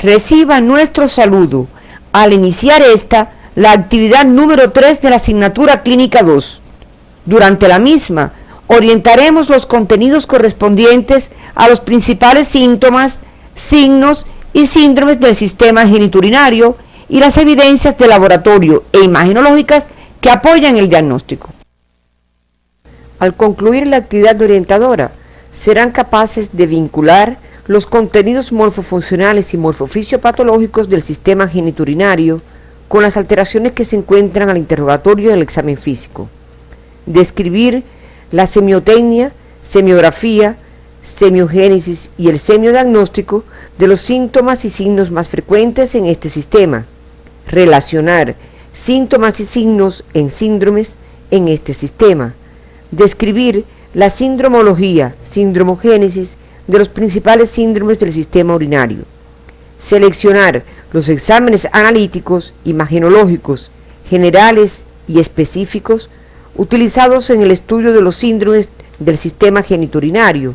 Reciba nuestro saludo al iniciar la actividad número 3 de la asignatura Clínica 2. Durante la misma, orientaremos los contenidos correspondientes a los principales síntomas, signos y síndromes del sistema genitourinario y las evidencias de laboratorio e imagenológicas que apoyan el diagnóstico. Al concluir la actividad orientadora, serán capaces de vincular los contenidos morfofuncionales y morfofisiopatológicos del sistema genitourinario con las alteraciones que se encuentran al interrogatorio del examen físico. Describir la semiotecnia, semiografía, semiogénesis y el semiodiagnóstico de los síntomas y signos más frecuentes en este sistema. Relacionar síntomas y signos en síndromes en este sistema. Describir la sindromología, sindromogénesis de los principales síndromes del sistema urinario. Seleccionar los exámenes analíticos, imagenológicos, generales y específicos utilizados en el estudio de los síndromes del sistema genitourinario,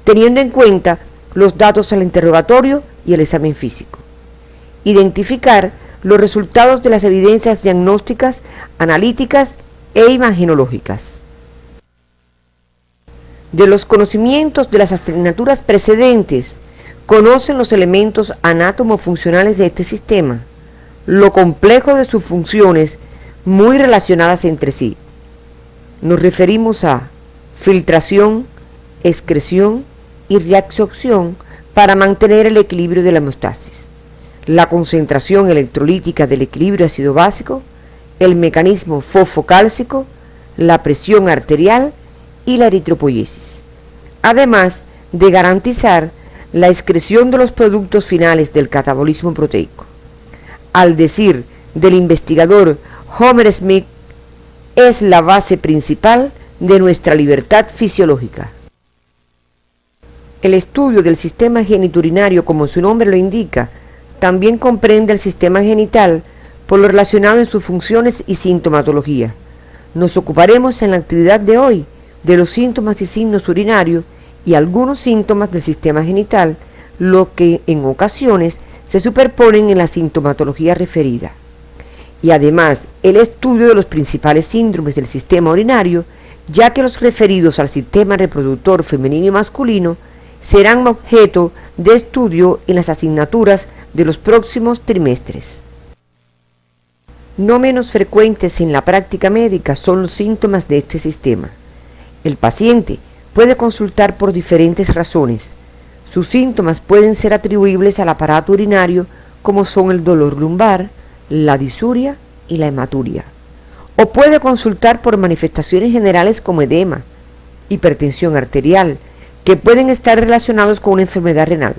teniendo en cuenta los datos al interrogatorio y el examen físico. Identificar los resultados de las evidencias diagnósticas, analíticas e imagenológicas. De los conocimientos de las asignaturas precedentes, conocen los elementos anátomo-funcionales de este sistema, lo complejo de sus funciones muy relacionadas entre sí. Nos referimos a filtración, excreción y reabsorción para mantener el equilibrio de la hemostasis, la concentración electrolítica del equilibrio ácido básico, el mecanismo fosfocálcico, la presión arterial y la eritropoiesis, además de garantizar la excreción de los productos finales del catabolismo proteico. Al decir del investigador Homer Smith, es la base principal de nuestra libertad fisiológica. El estudio del sistema genitourinario, como su nombre lo indica, también comprende el sistema genital por lo relacionado en sus funciones y sintomatología. Nos ocuparemos en la actividad de hoy de los síntomas y signos urinarios y algunos síntomas del sistema genital, lo que en ocasiones se superponen en la sintomatología referida. Y además el estudio de los principales síndromes del sistema urinario, ya que los referidos al sistema reproductor femenino y masculino serán objeto de estudio en las asignaturas de los próximos trimestres. No menos frecuentes en la práctica médica son los síntomas de este sistema. El paciente puede consultar por diferentes razones. Sus síntomas pueden ser atribuibles al aparato urinario, como son el dolor lumbar, la disuria y la hematuria. O puede consultar por manifestaciones generales como edema, hipertensión arterial, que pueden estar relacionados con una enfermedad renal.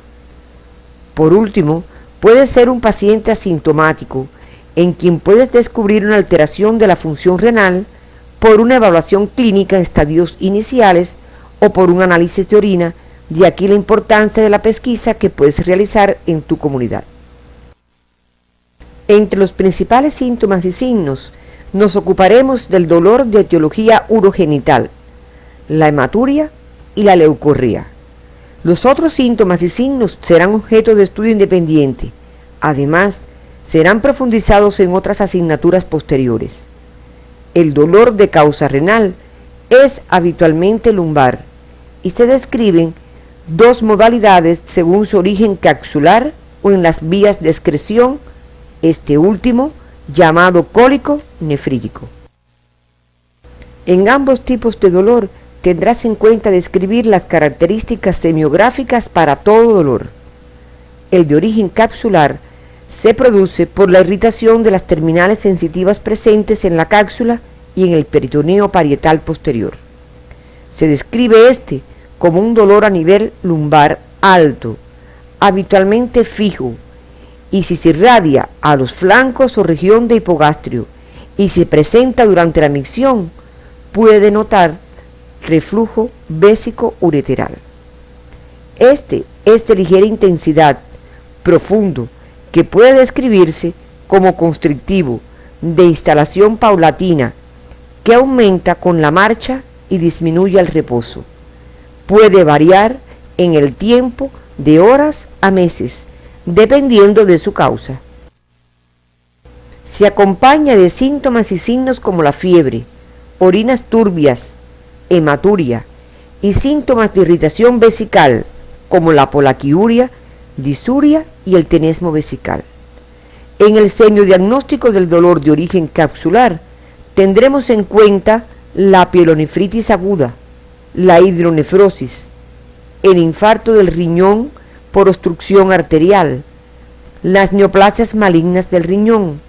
Por último, puede ser un paciente asintomático, en quien puedes descubrir una alteración de la función renal por una evaluación clínica en estadios iniciales o por un análisis de orina, de aquí la importancia de la pesquisa que puedes realizar en tu comunidad. Entre los principales síntomas y signos, nos ocuparemos del dolor de etiología urogenital, la hematuria y la leucorrea. Los otros síntomas y signos serán objeto de estudio independiente. Además, serán profundizados en otras asignaturas posteriores. El dolor de causa renal es habitualmente lumbar y se describen dos modalidades según su origen capsular o en las vías de excreción, este último llamado cólico nefrítico. En ambos tipos de dolor tendrás en cuenta describir las características semiográficas para todo dolor. El de origen capsular se produce por la irritación de las terminales sensitivas presentes en la cápsula y en el peritoneo parietal posterior. Se describe este como un dolor a nivel lumbar alto, habitualmente fijo, y si se irradia a los flancos o región de hipogastrio y se presenta durante la micción, puede notar reflujo vésico-ureteral. Este es de ligera intensidad, profundo, que puede describirse como constrictivo, de instalación paulatina, que aumenta con la marcha y disminuye al reposo. Puede variar en el tiempo de horas a meses, dependiendo de su causa. Se acompaña de síntomas y signos como la fiebre, orinas turbias, hematuria y síntomas de irritación vesical como la polaquiuria, disuria y el tenesmo vesical. En el semiodiagnóstico del dolor de origen capsular tendremos en cuenta la pielonefritis aguda, la hidronefrosis, el infarto del riñón por obstrucción arterial, las neoplasias malignas del riñón,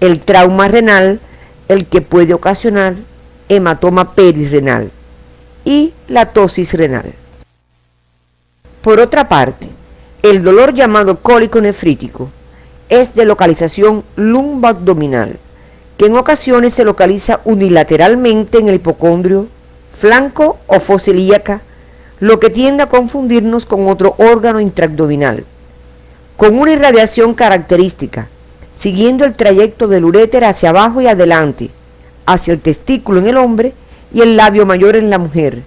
el trauma renal, el que puede ocasionar hematoma perirrenal, y la tosis renal. Por otra parte, el dolor llamado cólico nefrítico es de localización lumboabdominal, que en ocasiones se localiza unilateralmente en el hipocondrio, flanco o fosa ilíaca, lo que tiende a confundirnos con otro órgano intraabdominal, con una irradiación característica, siguiendo el trayecto del uréter hacia abajo y adelante, hacia el testículo en el hombre y el labio mayor en la mujer,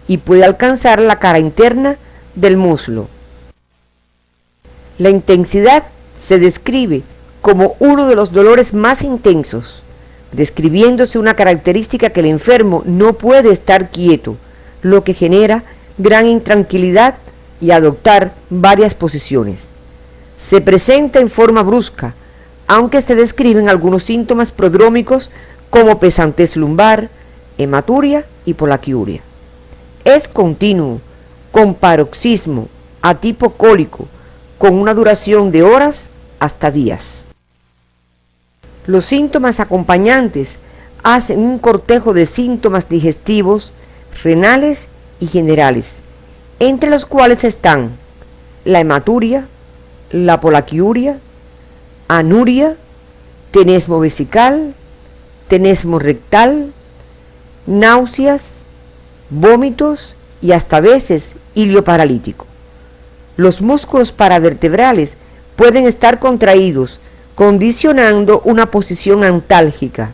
y puede alcanzar la cara interna del muslo. La intensidad se describe como uno de los dolores más intensos, describiéndose una característica que el enfermo no puede estar quieto, lo que genera gran intranquilidad y adoptar varias posiciones. Se presenta en forma brusca, aunque se describen algunos síntomas prodrómicos como pesantez lumbar, hematuria y polaquiuria. Es continuo, con paroxismo, a tipo cólico, con una duración de horas hasta días. Los síntomas acompañantes hacen un cortejo de síntomas digestivos, renales y generales, entre los cuales están la hematuria, la polaquiuria, anuria, tenesmo vesical, tenesmo rectal, náuseas, vómitos y hasta veces hilio paralítico. Los músculos paravertebrales pueden estar contraídos, condicionando una posición antálgica.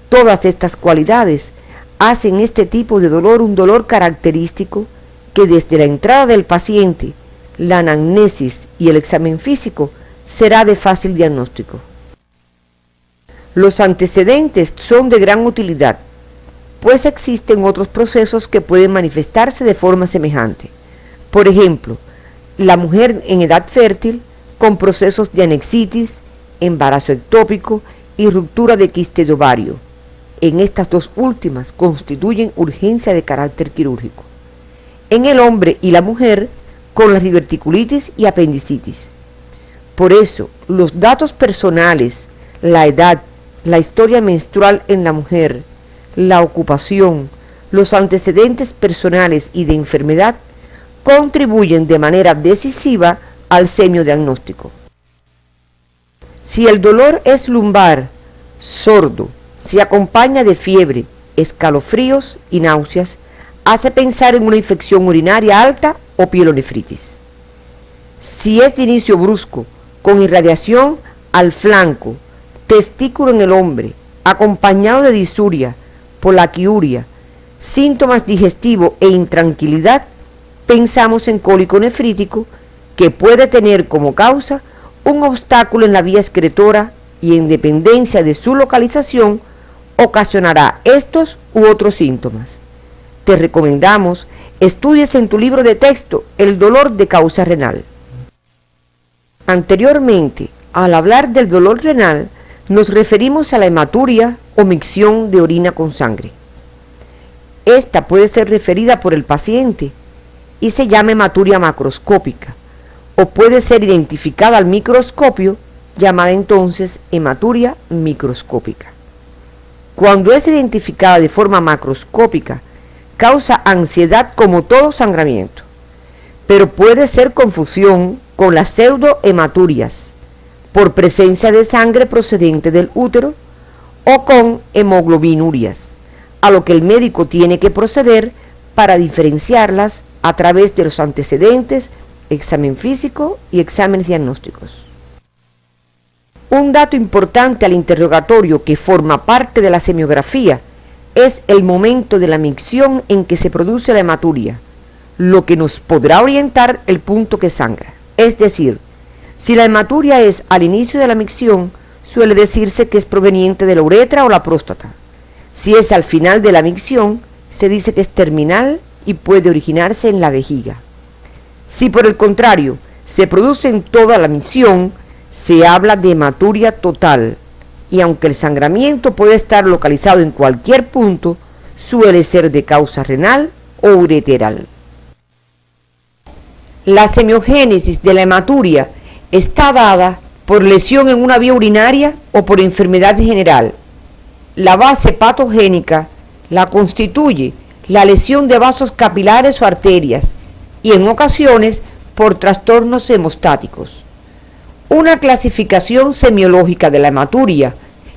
Todas estas cualidades hacen este tipo de dolor un dolor característico que desde la entrada del paciente, la anamnesis y el examen físico será de fácil diagnóstico. Los antecedentes son de gran utilidad, pues existen otros procesos que pueden manifestarse de forma semejante. Por ejemplo, la mujer en edad fértil con procesos de anexitis, embarazo ectópico y ruptura de quiste de ovario. En estas dos últimas constituyen urgencia de carácter quirúrgico. En el hombre y la mujer con las diverticulitis y apendicitis. Por eso, los datos personales, la edad, la historia menstrual en la mujer, la ocupación, los antecedentes personales y de enfermedad contribuyen de manera decisiva al semiodiagnóstico. Si el dolor es lumbar, sordo, se acompaña de fiebre, escalofríos y náuseas, hace pensar en una infección urinaria alta o pielonefritis. Si es de inicio brusco, con irradiación al flanco, testículo en el hombre, acompañado de disuria, polaquiuria, síntomas digestivos e intranquilidad, pensamos en cólico nefrítico, que puede tener como causa un obstáculo en la vía excretora y en dependencia de su localización ocasionará estos u otros síntomas. Te recomendamos estudies en tu libro de texto el dolor de causa renal. Anteriormente, al hablar del dolor renal, nos referimos a la hematuria o micción de orina con sangre. Esta puede ser referida por el paciente y se llama hematuria macroscópica, o puede ser identificada al microscopio, llamada entonces hematuria microscópica. Cuando es identificada de forma macroscópica, causa ansiedad como todo sangramiento, pero puede ser confusión con las pseudohematurias, por presencia de sangre procedente del útero, o con hemoglobinurias, a lo que el médico tiene que proceder para diferenciarlas a través de los antecedentes, examen físico y exámenes diagnósticos. Un dato importante al interrogatorio que forma parte de la semiografía es el momento de la micción en que se produce la hematuria, lo que nos podrá orientar el punto que sangra. Es decir, Si la hematuria es al inicio de la micción, suele decirse que es proveniente de la uretra o la próstata. Si es al final de la micción, se dice que es terminal y puede originarse en la vejiga. Si por el contrario se produce en toda la micción, se habla de hematuria total, y aunque el sangramiento puede estar localizado en cualquier punto, suele ser de causa renal o ureteral. La semiogénesis de la hematuria está dada por lesión en una vía urinaria o por enfermedad general. La base patogénica la constituye la lesión de vasos capilares o arterias y en ocasiones por trastornos hemostáticos. Una clasificación semiológica de la hematuria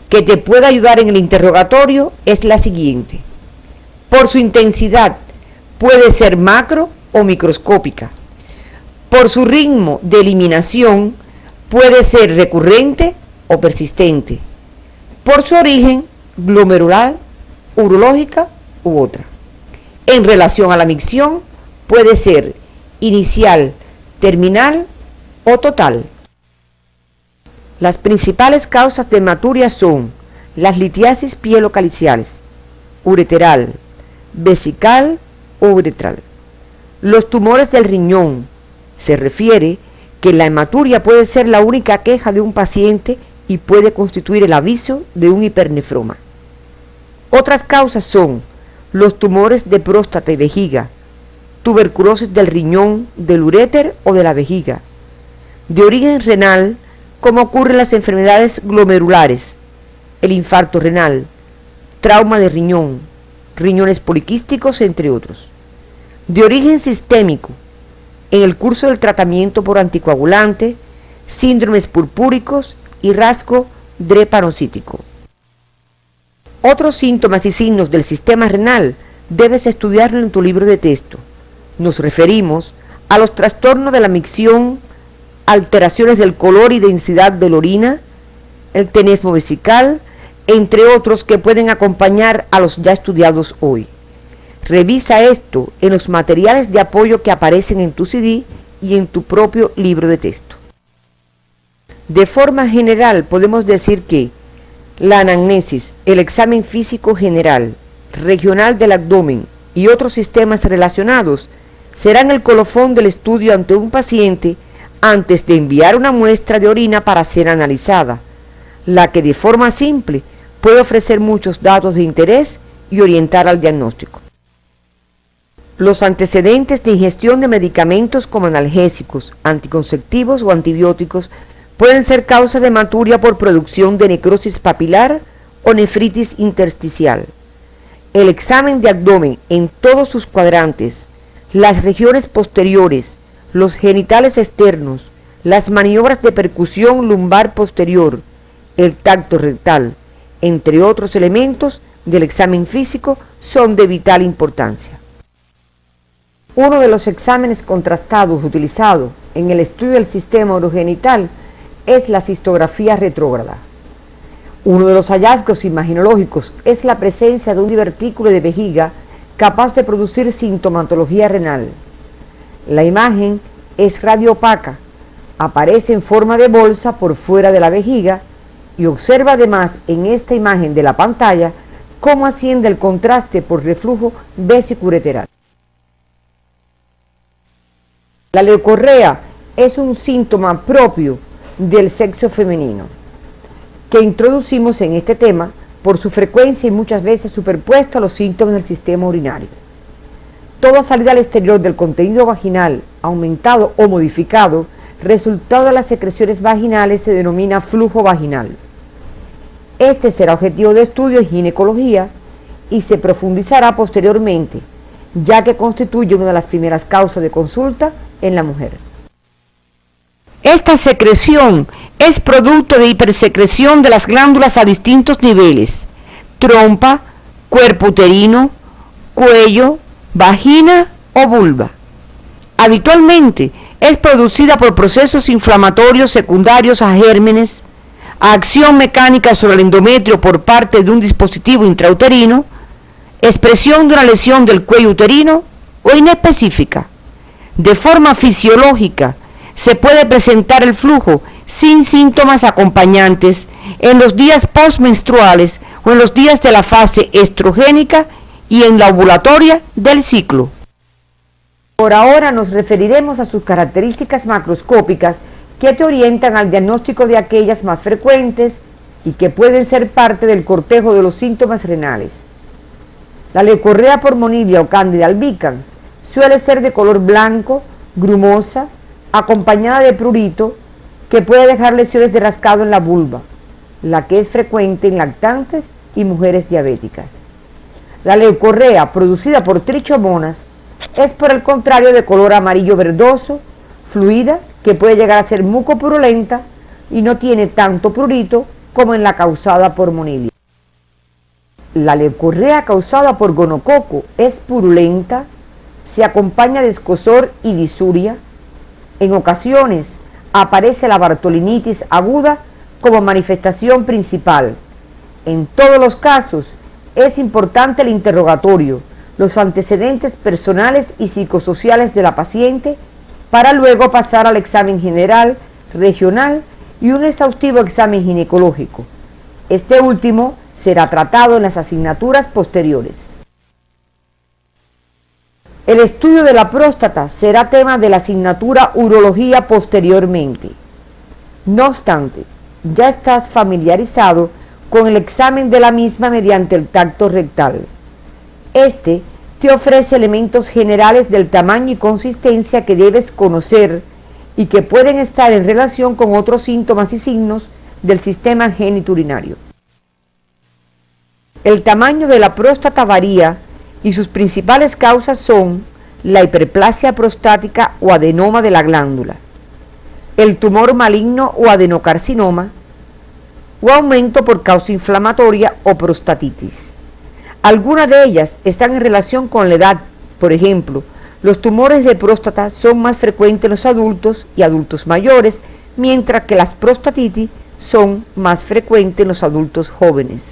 que te puede ayudar en el interrogatorio es la siguiente. Por su intensidad puede ser macro o microscópica. Por su ritmo de eliminación puede ser recurrente o persistente. Por su origen, glomerular, urológica u otra. En relación a la micción, puede ser inicial, terminal o total. Las principales causas de hematuria son las litiasis pielocaliciales, ureteral, vesical o uretral. Los tumores del riñón. Se refiere que la hematuria puede ser la única queja de un paciente y puede constituir el aviso de un hipernefroma. Otras causas son los tumores de próstata y vejiga, tuberculosis del riñón, del uréter o de la vejiga, de origen renal, como ocurre en las enfermedades glomerulares, el infarto renal, trauma de riñón, riñones poliquísticos, entre otros. De origen sistémico, en el curso del tratamiento por anticoagulante, síndromes purpúricos y rasgo drepanocítico. Otros síntomas y signos del sistema renal debes estudiarlo en tu libro de texto. Nos referimos a los trastornos de la micción, alteraciones del color y densidad de la orina, el tenesmo vesical, entre otros que pueden acompañar a los ya estudiados hoy. Revisa esto en los materiales de apoyo que aparecen en tu CD y en tu propio libro de texto. De forma general podemos decir que la anamnesis, el examen físico general, regional del abdomen y otros sistemas relacionados serán el colofón del estudio ante un paciente antes de enviar una muestra de orina para ser analizada, la que de forma simple puede ofrecer muchos datos de interés y orientar al diagnóstico. Los antecedentes de ingestión de medicamentos como analgésicos, anticonceptivos o antibióticos pueden ser causa de hematuria por producción de necrosis papilar o nefritis intersticial. El examen de abdomen en todos sus cuadrantes, las regiones posteriores, los genitales externos, las maniobras de percusión lumbar posterior, el tacto rectal, entre otros elementos del examen físico, son de vital importancia. Uno de los exámenes contrastados utilizados en el estudio del sistema urogenital es la cistografía retrógrada. Uno de los hallazgos imaginológicos es la presencia de un divertículo de vejiga capaz de producir sintomatología renal. La imagen es radioopaca, aparece en forma de bolsa por fuera de la vejiga y observa además en esta imagen de la pantalla cómo asciende el contraste por reflujo vesicureteral. La leucorrea es un síntoma propio del sexo femenino, que introducimos en este tema por su frecuencia y muchas veces superpuesto a los síntomas del sistema urinario. Toda salida al exterior del contenido vaginal, aumentado o modificado, resultado de las secreciones vaginales, se denomina flujo vaginal. Este será objetivo de estudio en ginecología y se profundizará posteriormente, ya que constituye una de las primeras causas de consulta en la mujer. Esta secreción es producto de hipersecreción de las glándulas a distintos niveles: trompa, cuerpo uterino, cuello, vagina o vulva. Habitualmente es producida por procesos inflamatorios secundarios a gérmenes, a acción mecánica sobre el endometrio por parte de un dispositivo intrauterino, expresión de una lesión del cuello uterino o inespecífica. De forma fisiológica, se puede presentar el flujo sin síntomas acompañantes en los días postmenstruales o en los días de la fase estrogénica y en la ovulatoria del ciclo. Por ahora nos referiremos a sus características macroscópicas que te orientan al diagnóstico de aquellas más frecuentes y que pueden ser parte del cortejo de los síntomas renales. La leucorrea por Monilia o Candida albicans suele ser de color blanco, grumosa, acompañada de prurito, que puede dejar lesiones de rascado en la vulva, la que es frecuente en lactantes y mujeres diabéticas. La leucorrea producida por trichomonas es por el contrario de color amarillo verdoso, fluida, que puede llegar a ser mucopurulenta y no tiene tanto prurito como en la causada por Monilia. La leucorrea causada por gonococo es purulenta, se acompaña de escozor y disuria. En ocasiones aparece la bartolinitis aguda como manifestación principal. En todos los casos es importante el interrogatorio, los antecedentes personales y psicosociales de la paciente para luego pasar al examen general, regional y un exhaustivo examen ginecológico. Este último será tratado en las asignaturas posteriores. El estudio de la próstata será tema de la asignatura urología posteriormente. No obstante, ya estás familiarizado con el examen de la misma mediante el tacto rectal. Este te ofrece elementos generales del tamaño y consistencia que debes conocer y que pueden estar en relación con otros síntomas y signos del sistema genitourinario. El tamaño de la próstata varía y sus principales causas son la hiperplasia prostática o adenoma de la glándula, el tumor maligno o adenocarcinoma, o aumento por causa inflamatoria o prostatitis. Algunas de ellas están en relación con la edad. Por ejemplo, los tumores de próstata son más frecuentes en los adultos y adultos mayores, mientras que las prostatitis son más frecuentes en los adultos jóvenes.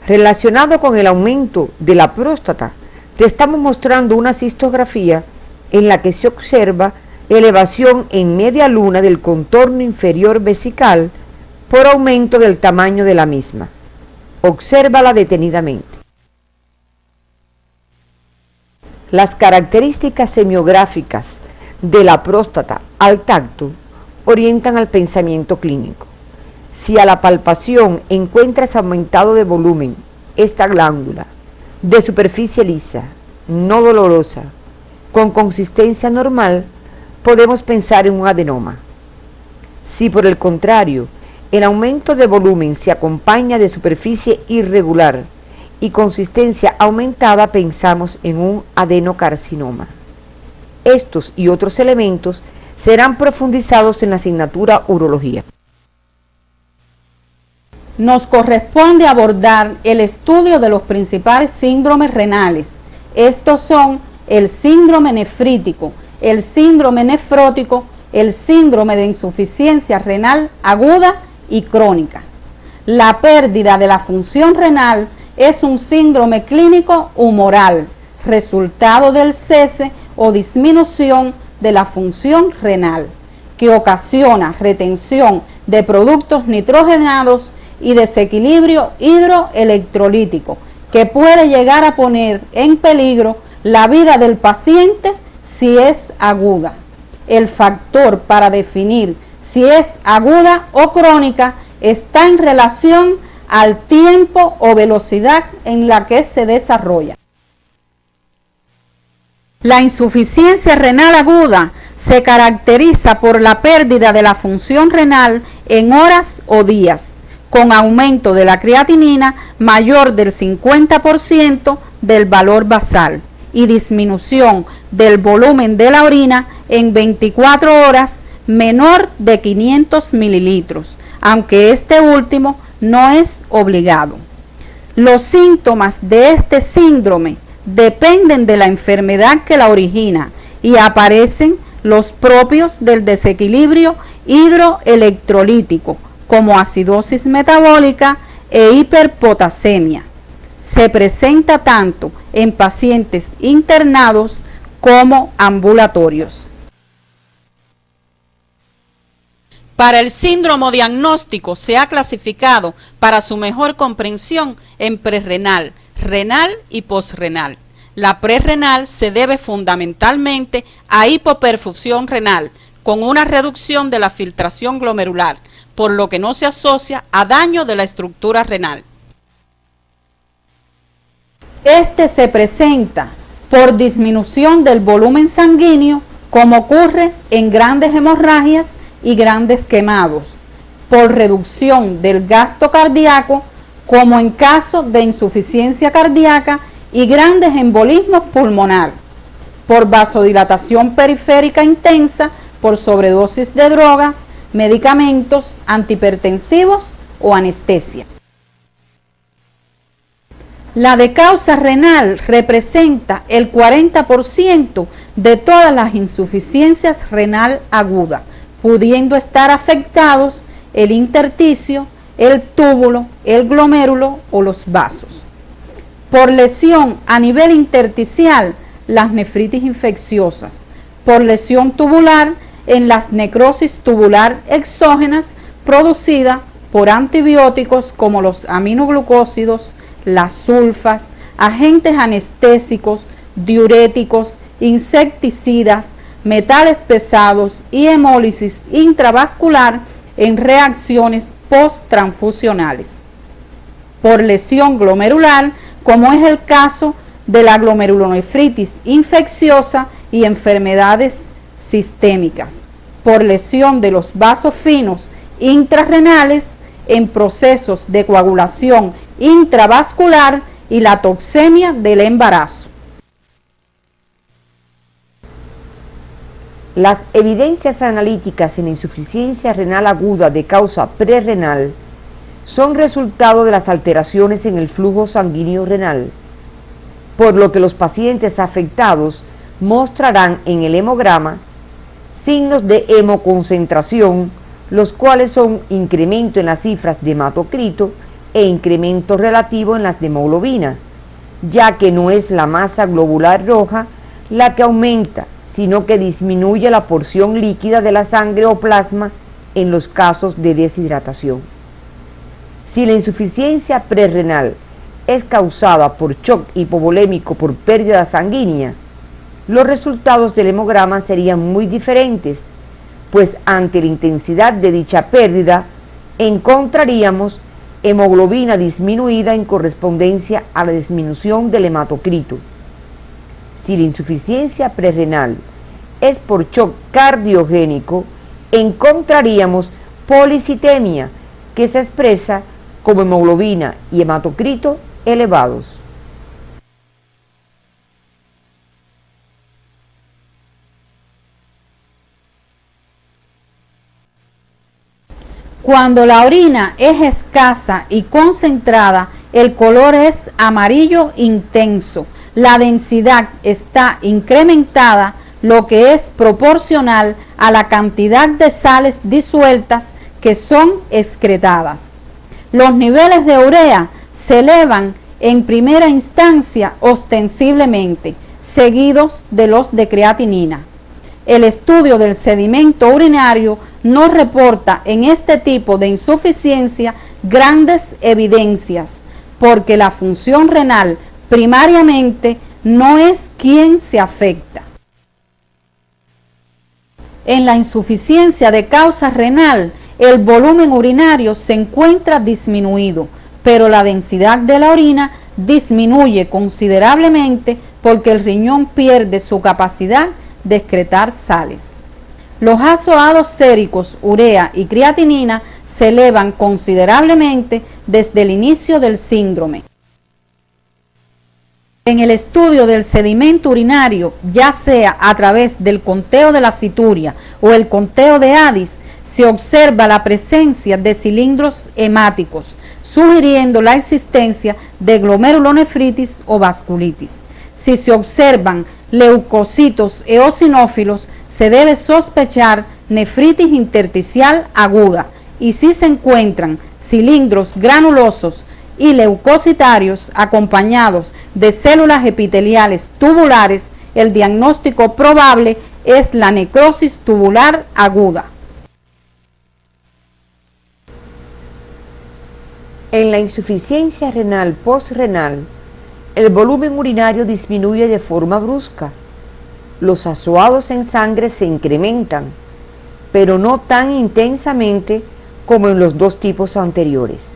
Relacionado con el aumento de la próstata, te estamos mostrando una cistografía en la que se observa elevación en media luna del contorno inferior vesical por aumento del tamaño de la misma. Obsérvala detenidamente. Las características semiográficas de la próstata al tacto orientan al pensamiento clínico. Si a la palpación encuentras aumentado de volumen esta glándula, de superficie lisa, no dolorosa, con consistencia normal, podemos pensar en un adenoma. Si por el contrario, el aumento de volumen se acompaña de superficie irregular y consistencia aumentada, pensamos en un adenocarcinoma. Estos y otros elementos serán profundizados en la asignatura urología. Nos corresponde abordar el estudio de los principales síndromes renales. Estos son el síndrome nefrítico, el síndrome nefrótico, el síndrome de insuficiencia renal aguda y crónica. La pérdida de la función renal es un síndrome clínico humoral, resultado del cese o disminución de la función renal, que ocasiona retención de productos nitrogenados y desequilibrio hidroelectrolítico, que puede llegar a poner en peligro la vida del paciente si es aguda. El factor para definir si es aguda o crónica está en relación al tiempo o velocidad en la que se desarrolla. La insuficiencia renal aguda se caracteriza por la pérdida de la función renal en horas o días, con aumento de la creatinina mayor del 50% del valor basal y disminución del volumen de la orina en 24 horas menor de 500 mililitros, aunque este último no es obligado. Los síntomas de este síndrome dependen de la enfermedad que la origina y aparecen los propios del desequilibrio hidroelectrolítico, como acidosis metabólica e hiperpotasemia. Se presenta tanto en pacientes internados como ambulatorios. Para el síndrome diagnóstico se ha clasificado para su mejor comprensión en prerrenal, renal y posrenal. La prerrenal se debe fundamentalmente a hipoperfusión renal, con una reducción de la filtración glomerular, por lo que no se asocia a daño de la estructura renal. Este se presenta por disminución del volumen sanguíneo, como ocurre en grandes hemorragias y grandes quemados, por reducción del gasto cardíaco, como en caso de insuficiencia cardíaca y grandes embolismos pulmonar, por vasodilatación periférica intensa, por sobredosis de drogas, medicamentos antihipertensivos o anestesia. La de causa renal representa el 40% de todas las insuficiencias renal agudas, pudiendo estar afectados el intersticio, el túbulo, el glomérulo o los vasos. Por lesión a nivel intersticial, las nefritis infecciosas. Por lesión tubular, en las necrosis tubular exógenas producidas por antibióticos como los aminoglucósidos, las sulfas, agentes anestésicos, diuréticos, insecticidas, metales pesados y hemólisis intravascular en reacciones posttransfusionales. Por lesión glomerular, como es el caso de la glomerulonefritis infecciosa y enfermedades sistémicas. Por lesión de los vasos finos intrarrenales en procesos de coagulación intravascular y la toxemia del embarazo. Las evidencias analíticas en insuficiencia renal aguda de causa prerrenal son resultado de las alteraciones en el flujo sanguíneo renal, por lo que los pacientes afectados mostrarán en el hemograma signos de hemoconcentración, los cuales son incremento en las cifras de hematocrito e incremento relativo en las de hemoglobina, ya que no es la masa globular roja la que aumenta, sino que disminuye la porción líquida de la sangre o plasma en los casos de deshidratación. Si la insuficiencia prerrenal es causada por shock hipovolémico por pérdida sanguínea, los resultados del hemograma serían muy diferentes, pues ante la intensidad de dicha pérdida encontraríamos hemoglobina disminuida en correspondencia a la disminución del hematocrito. Si la insuficiencia prerrenal es por shock cardiogénico, encontraríamos policitemia, que se expresa como hemoglobina y hematocrito elevados. Cuando la orina es escasa y concentrada, el color es amarillo intenso. La densidad está incrementada, lo que es proporcional a la cantidad de sales disueltas que son excretadas. Los niveles de urea se elevan en primera instancia ostensiblemente, seguidos de los de creatinina. El estudio del sedimento urinario no reporta en este tipo de insuficiencia grandes evidencias, porque la función renal primariamente no es quien se afecta. En la insuficiencia de causa renal, el volumen urinario se encuentra disminuido, pero la densidad de la orina disminuye considerablemente porque el riñón pierde su capacidad de excretar sales. Los ácidos séricos, urea y creatinina se elevan considerablemente desde el inicio del síndrome. En el estudio del sedimento urinario, ya sea a través del conteo de la cituria o el conteo de Addis, se observa la presencia de cilindros hemáticos, sugiriendo la existencia de glomerulonefritis o vasculitis. Si se observan leucocitos eosinófilos, se debe sospechar nefritis intersticial aguda, y si se encuentran cilindros granulosos y leucocitarios acompañados de células epiteliales tubulares, el diagnóstico probable es la necrosis tubular aguda. En la insuficiencia renal postrenal, el volumen urinario disminuye de forma brusca. Los azoados en sangre se incrementan, pero no tan intensamente como en los dos tipos anteriores.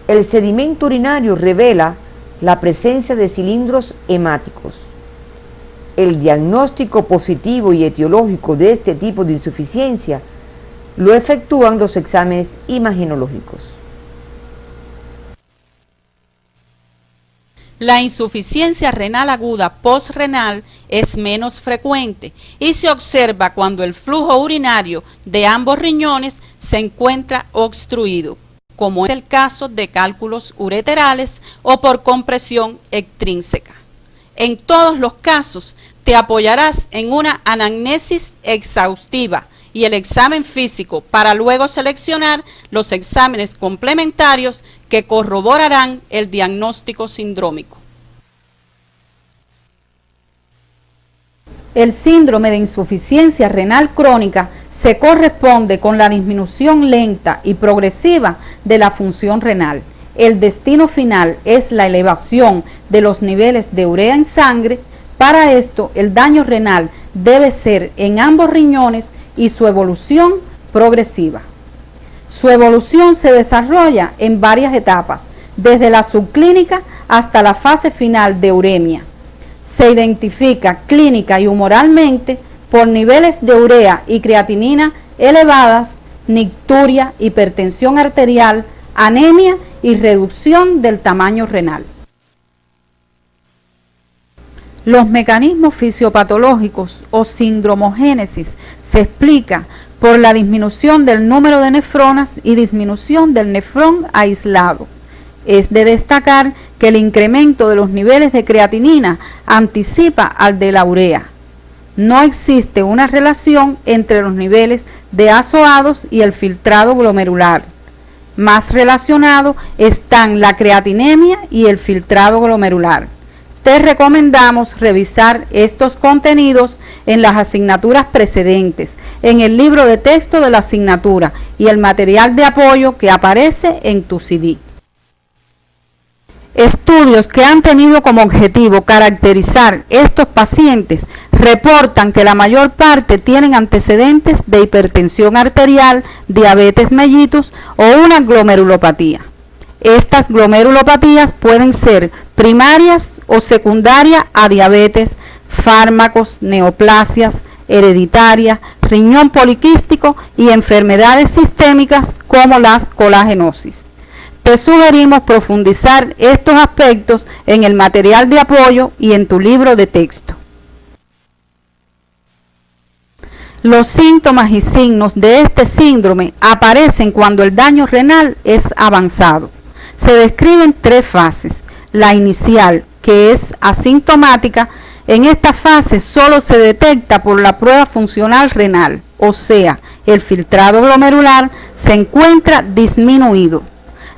El sedimento urinario revela la presencia de cilindros hemáticos. El diagnóstico positivo y etiológico de este tipo de insuficiencia lo efectúan los exámenes imagenológicos. La insuficiencia renal aguda postrenal es menos frecuente y se observa cuando el flujo urinario de ambos riñones se encuentra obstruido, como es el caso de cálculos ureterales o por compresión extrínseca. En todos los casos te apoyarás en una anamnesis exhaustiva y el examen físico para luego seleccionar los exámenes complementarios que corroborarán el diagnóstico sindrómico. El síndrome de insuficiencia renal crónica se corresponde con la disminución lenta y progresiva de la función renal. El destino final es la elevación de los niveles de urea en sangre. Para esto, el daño renal debe ser en ambos riñones y su evolución progresiva. Su evolución se desarrolla en varias etapas, desde la subclínica hasta la fase final de uremia. Se identifica clínica y humoralmente por niveles de urea y creatinina elevadas, nicturia, hipertensión arterial, anemia y reducción del tamaño renal. Los mecanismos fisiopatológicos o sindromogénesis se explica por la disminución del número de nefronas y disminución del nefrón aislado. Es de destacar que el incremento de los niveles de creatinina anticipa al de la urea. No existe una relación entre los niveles de azoados y el filtrado glomerular. Más relacionados están la creatinemia y el filtrado glomerular. Te recomendamos revisar estos contenidos en las asignaturas precedentes, en el libro de texto de la asignatura y el material de apoyo que aparece en tu CD. Estudios que han tenido como objetivo caracterizar estos pacientes reportan que la mayor parte tienen antecedentes de hipertensión arterial, diabetes mellitus o una glomerulopatía. Estas glomerulopatías pueden ser primarias o secundarias a diabetes, fármacos, neoplasias, hereditarias, riñón poliquístico y enfermedades sistémicas como la colagenosis. Te sugerimos profundizar estos aspectos en el material de apoyo y en tu libro de texto. Los síntomas y signos de este síndrome aparecen cuando el daño renal es avanzado. Se describen tres fases. La inicial, que es asintomática, en esta fase solo se detecta por la prueba funcional renal, o sea, el filtrado glomerular se encuentra disminuido.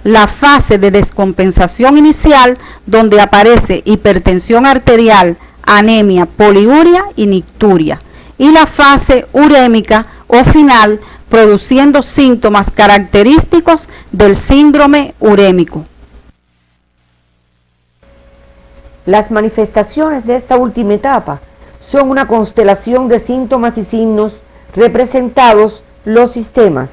La fase de descompensación inicial, donde aparece hipertensión arterial, anemia, poliuria y nicturia. Y la fase urémica o final, produciendo síntomas característicos del síndrome urémico. Las manifestaciones de esta última etapa son una constelación de síntomas y signos representados los sistemas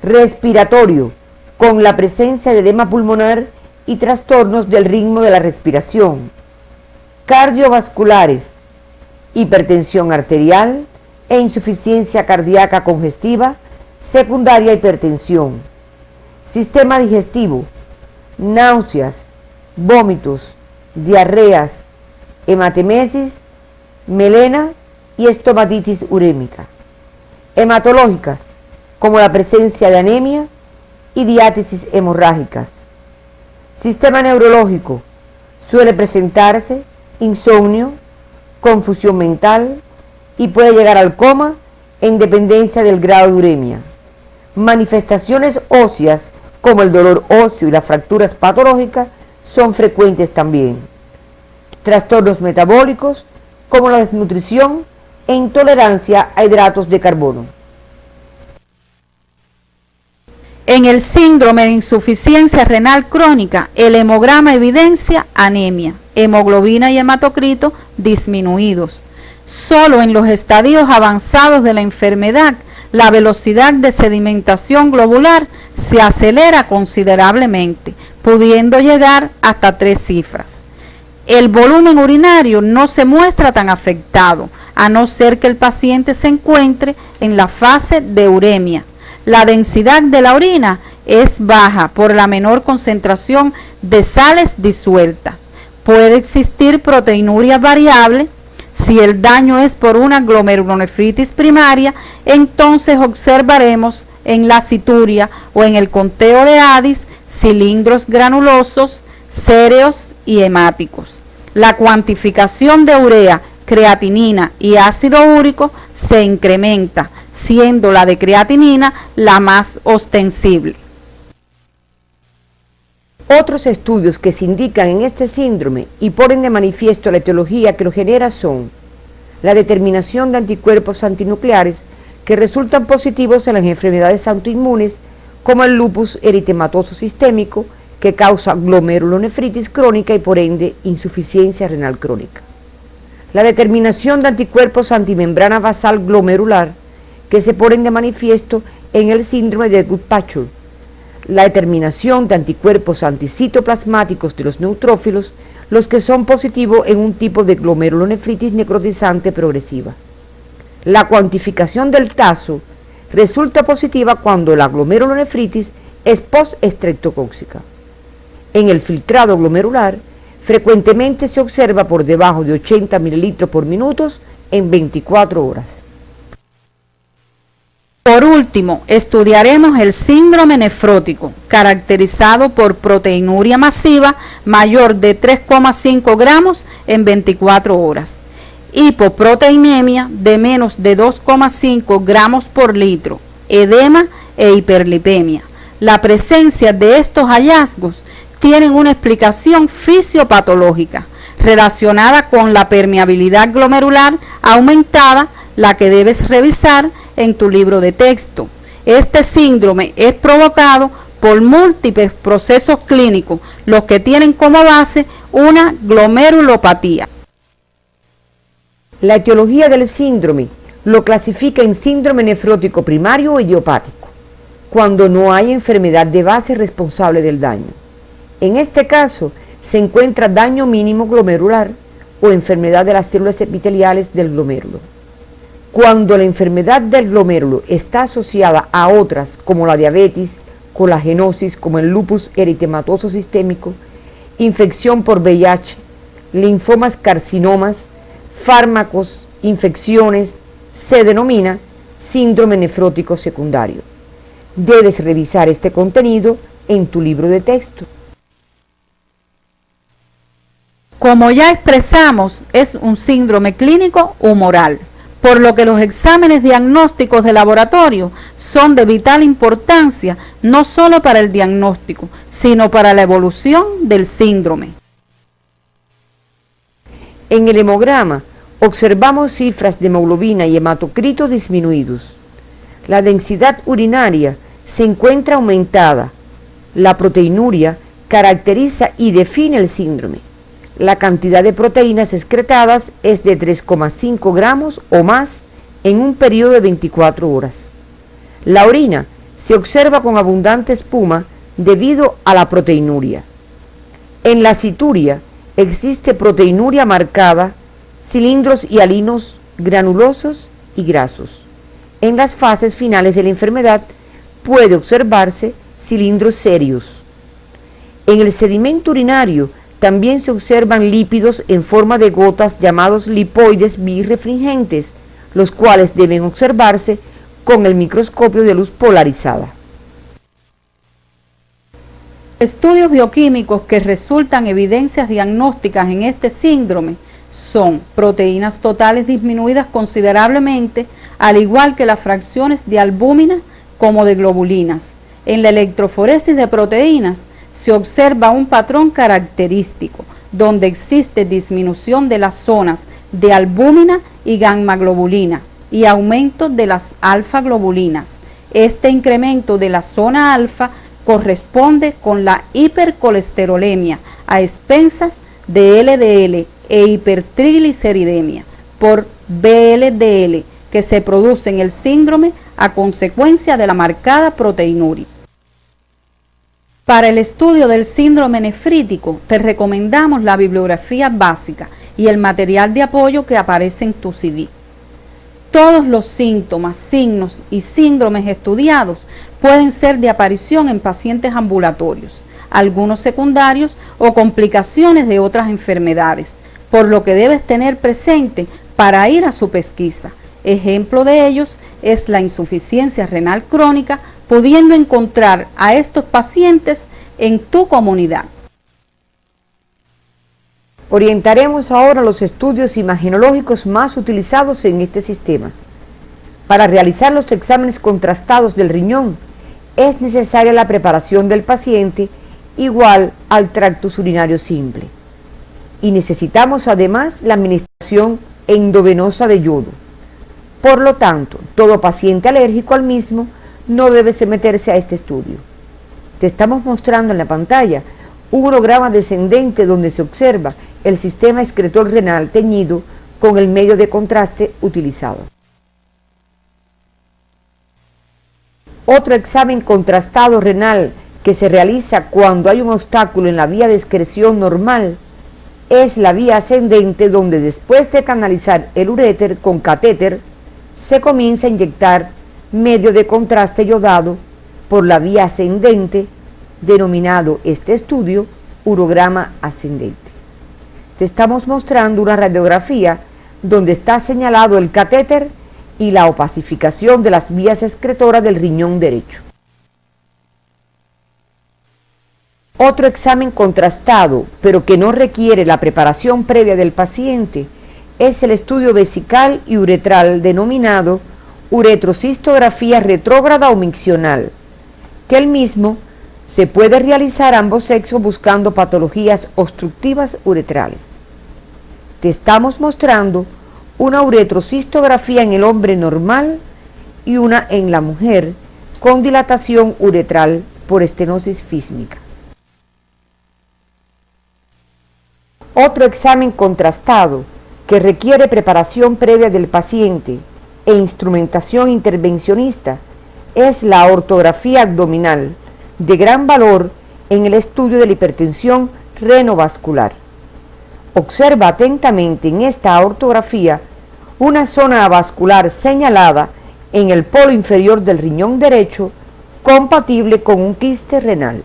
respiratorio, con la presencia de edema pulmonar y trastornos del ritmo de la respiración, cardiovasculares, hipertensión arterial e insuficiencia cardíaca congestiva, secundaria hipertensión, sistema digestivo, náuseas, vómitos, diarreas, hematemesis, melena y estomatitis urémica, hematológicas, como la presencia de anemia y diátesis hemorrágicas. Sistema neurológico, suele presentarse insomnio, confusión mental y puede llegar al coma en dependencia del grado de uremia. Manifestaciones óseas como el dolor óseo y las fracturas patológicas son frecuentes también. Trastornos metabólicos como la desnutrición e intolerancia a hidratos de carbono. En el síndrome de insuficiencia renal crónica, el hemograma evidencia anemia, hemoglobina y hematocrito disminuidos. Solo en los estadios avanzados de la enfermedad, la velocidad de sedimentación globular se acelera considerablemente, pudiendo llegar hasta 3 cifras. El volumen urinario no se muestra tan afectado, a no ser que el paciente se encuentre en la fase de uremia. La densidad de la orina es baja por la menor concentración de sales disueltas. Puede existir proteinuria variable. Si el daño es por una glomerulonefritis primaria, entonces observaremos en la cituria o en el conteo de Addis cilindros granulosos, céreos y hemáticos. La cuantificación de urea, creatinina y ácido úrico se incrementa, siendo la de creatinina la más ostensible. Otros estudios que se indican en este síndrome y ponen de manifiesto la etiología que lo genera son la determinación de anticuerpos antinucleares que resultan positivos en las enfermedades autoinmunes como el lupus eritematoso sistémico, que causa glomerulonefritis crónica y por ende insuficiencia renal crónica. La determinación de anticuerpos antimembrana basal glomerular que se ponen de manifiesto en el síndrome de Goodpasture. La determinación de anticuerpos anticitoplasmáticos de los neutrófilos, los que son positivos en un tipo de glomerulonefritis necrotizante progresiva. La cuantificación del TASO resulta positiva cuando la glomerulonefritis es post-estreptocóxica. En el filtrado glomerular, frecuentemente se observa por debajo de 80 mililitros por minuto en 24 horas. Por último, estudiaremos el síndrome nefrótico, caracterizado por proteinuria masiva mayor de 3,5 gramos en 24 horas, hipoproteinemia de menos de 2,5 gramos por litro, edema e hiperlipemia. La presencia de estos hallazgos tienen una explicación fisiopatológica relacionada con la permeabilidad glomerular aumentada, la que debes revisar en tu libro de texto. Este síndrome es provocado por múltiples procesos clínicos, los que tienen como base una glomerulopatía. La etiología del síndrome lo clasifica en síndrome nefrótico primario o idiopático, cuando no hay enfermedad de base responsable del daño. En este caso, se encuentra daño mínimo glomerular o enfermedad de las células epiteliales del glomérulo. Cuando la enfermedad del glomérulo está asociada a otras como la diabetes, colagenosis como el lupus eritematoso sistémico, infección por VIH, linfomas, carcinomas, fármacos, infecciones, se denomina síndrome nefrótico secundario. Debes revisar este contenido en tu libro de texto. Como ya expresamos, es un síndrome clínico humoral, por lo que los exámenes diagnósticos de laboratorio son de vital importancia, no solo para el diagnóstico, sino para la evolución del síndrome. En el hemograma observamos cifras de hemoglobina y hematocrito disminuidos. La densidad urinaria se encuentra aumentada. La proteinuria caracteriza y define el síndrome. La cantidad de proteínas excretadas es de 3,5 gramos o más en un periodo de 24 horas. La orina se observa con abundante espuma debido a la proteinuria. En la cituria existe proteinuria marcada, cilindros hialinos granulosos y grasos. En las fases finales de la enfermedad puede observarse cilindros serios. En el sedimento urinario también se observan lípidos en forma de gotas llamados lipoides birrefringentes, los cuales deben observarse con el microscopio de luz polarizada. Estudios bioquímicos que resultan evidencias diagnósticas en este síndrome son proteínas totales disminuidas considerablemente, al igual que las fracciones de albúmina como de globulinas. En la electroforesis de proteínas se observa un patrón característico, donde existe disminución de las zonas de albúmina y gamma globulina y aumento de las alfa globulinas. Este incremento de la zona alfa corresponde con la hipercolesterolemia a expensas de LDL e hipertrigliceridemia por VLDL que se produce en el síndrome a consecuencia de la marcada proteinuria. Para el estudio del síndrome nefrítico te recomendamos la bibliografía básica y el material de apoyo que aparece en tu CD. Todos los síntomas, signos y síndromes estudiados pueden ser de aparición en pacientes ambulatorios, algunos secundarios o complicaciones de otras enfermedades, por lo que debes tener presente para ir a su pesquisa. Ejemplo de ellos es la insuficiencia renal crónica, pudiendo encontrar a estos pacientes en tu comunidad. Orientaremos ahora los estudios imagenológicos más utilizados en este sistema. Para realizar los exámenes contrastados del riñón, es necesaria la preparación del paciente igual al tracto urinario simple. Y necesitamos además la administración endovenosa de yodo. Por lo tanto, todo paciente alérgico al mismo no debe someterse a este estudio. Te estamos mostrando en la pantalla un urograma descendente donde se observa el sistema excretor renal teñido con el medio de contraste utilizado. Otro examen contrastado renal que se realiza cuando hay un obstáculo en la vía de excreción normal es la vía ascendente, donde después de canalizar el uréter con catéter se comienza a inyectar medio de contraste yodado por la vía ascendente, denominado este estudio urograma ascendente. Te estamos mostrando una radiografía donde está señalado el catéter y la opacificación de las vías excretoras del riñón derecho. Otro examen contrastado, pero que no requiere la preparación previa del paciente, es el estudio vesical y uretral denominado uretrocistografía retrógrada o miccional, que el mismo se puede realizar a ambos sexos buscando patologías obstructivas uretrales. Te estamos mostrando una uretrocistografía en el hombre normal y una en la mujer con dilatación uretral por estenosis físmica. Otro examen contrastado que requiere preparación previa del paciente e instrumentación intervencionista es la ortografía abdominal, de gran valor en el estudio de la hipertensión renovascular. Observa atentamente en esta ortografía una zona avascular señalada en el polo inferior del riñón derecho, compatible con un quiste renal.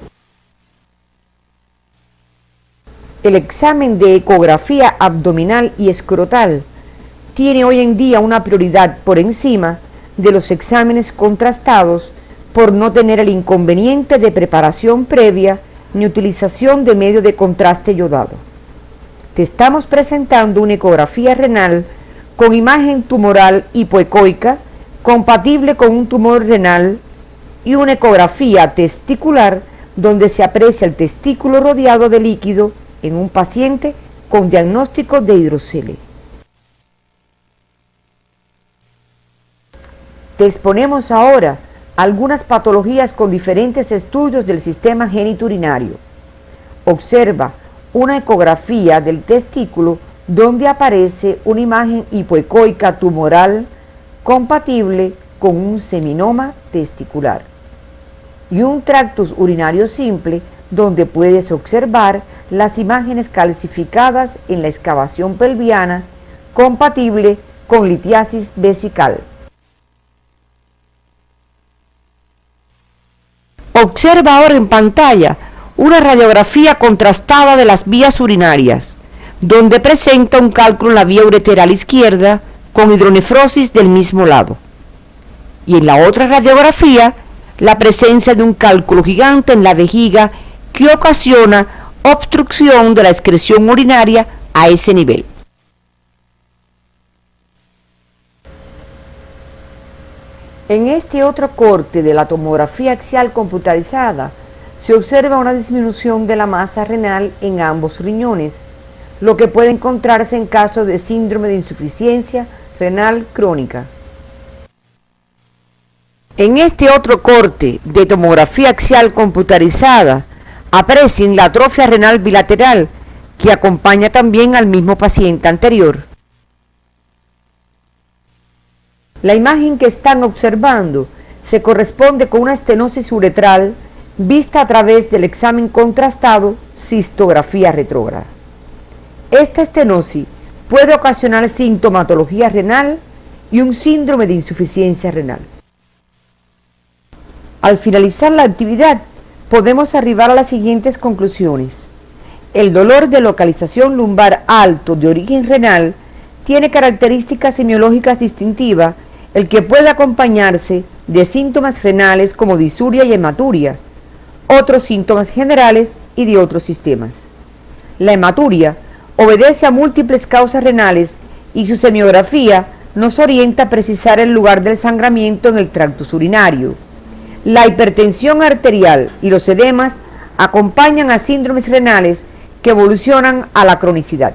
El examen de ecografía abdominal y escrotal tiene hoy en día una prioridad por encima de los exámenes contrastados por no tener el inconveniente de preparación previa ni utilización de medio de contraste yodado. Te estamos presentando una ecografía renal con imagen tumoral hipoecoica compatible con un tumor renal y una ecografía testicular donde se aprecia el testículo rodeado de líquido en un paciente con diagnóstico de hidrocele. Te exponemos ahora algunas patologías con diferentes estudios del sistema genitourinario. Observa una ecografía del testículo donde aparece una imagen hipoecoica tumoral compatible con un seminoma testicular y un tractus urinario simple donde puedes observar las imágenes calcificadas en la excavación pelviana compatible con litiasis vesical. Observa ahora en pantalla una radiografía contrastada de las vías urinarias, donde presenta un cálculo en la vía ureteral izquierda con hidronefrosis del mismo lado. Y en la otra radiografía, la presencia de un cálculo gigante en la vejiga que ocasiona obstrucción de la excreción urinaria a ese nivel. En este otro corte de la tomografía axial computarizada, se observa una disminución de la masa renal en ambos riñones, lo que puede encontrarse en caso de síndrome de insuficiencia renal crónica. En este otro corte de tomografía axial computarizada, aprecien la atrofia renal bilateral que acompaña también al mismo paciente anterior. La imagen que están observando se corresponde con una estenosis uretral vista a través del examen contrastado cistografía retrógrada. Esta estenosis puede ocasionar sintomatología renal y un síndrome de insuficiencia renal. Al finalizar la actividad, podemos arribar a las siguientes conclusiones. El dolor de localización lumbar alto de origen renal tiene características semiológicas distintivas, el que puede acompañarse de síntomas renales como disuria y hematuria, otros síntomas generales y de otros sistemas. La hematuria obedece a múltiples causas renales y su semiografía nos orienta a precisar el lugar del sangramiento en el tracto urinario. La hipertensión arterial y los edemas acompañan a síndromes renales que evolucionan a la cronicidad.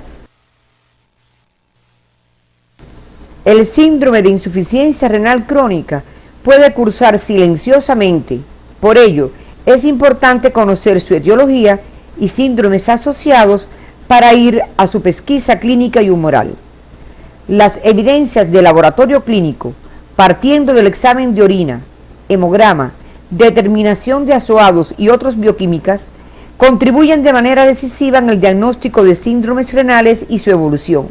El síndrome de insuficiencia renal crónica puede cursar silenciosamente, por ello es importante conocer su etiología y síndromes asociados para ir a su pesquisa clínica y humoral. Las evidencias de laboratorio clínico, partiendo del examen de orina, hemograma, determinación de azoados y otras bioquímicas, contribuyen de manera decisiva en el diagnóstico de síndromes renales y su evolución.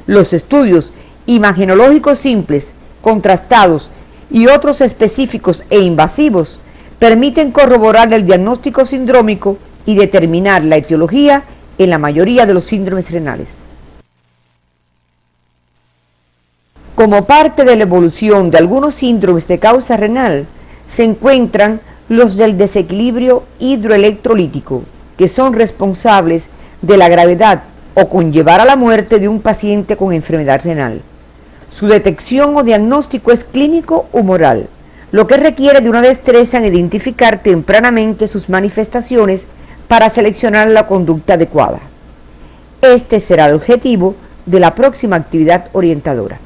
Los estudios imagenológicos simples, contrastados y otros específicos e invasivos permiten corroborar el diagnóstico sindrómico y determinar la etiología en la mayoría de los síndromes renales. Como parte de la evolución de algunos síndromes de causa renal, se encuentran los del desequilibrio hidroelectrolítico, que son responsables de la gravedad o conllevar a la muerte de un paciente con enfermedad renal. Su detección o diagnóstico es clínico o humoral, lo que requiere de una destreza en identificar tempranamente sus manifestaciones para seleccionar la conducta adecuada. Este será el objetivo de la próxima actividad orientadora.